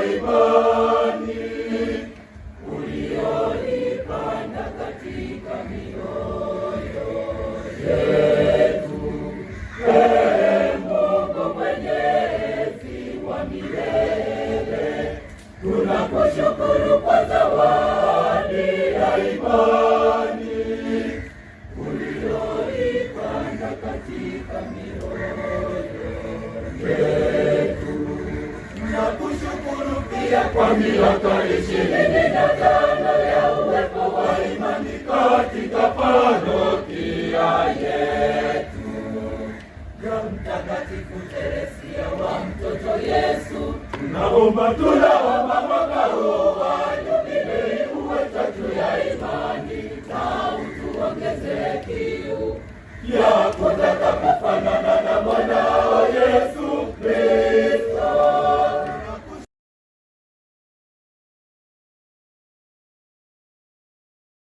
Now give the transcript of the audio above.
imani ulioipanda katika mioyo yetu. Ee Mungu Mwenyezi wa milele, tunakushukuru kwa zawadi ya imani ulioipanda katika mioyo yetu. Tunakushukuru pia kwa miaka 25 ya uwepo wa imani katika parokia yetu. Roho Mtakatifu Teresia wa Mtoto Yesu, tunaomba mwaka huu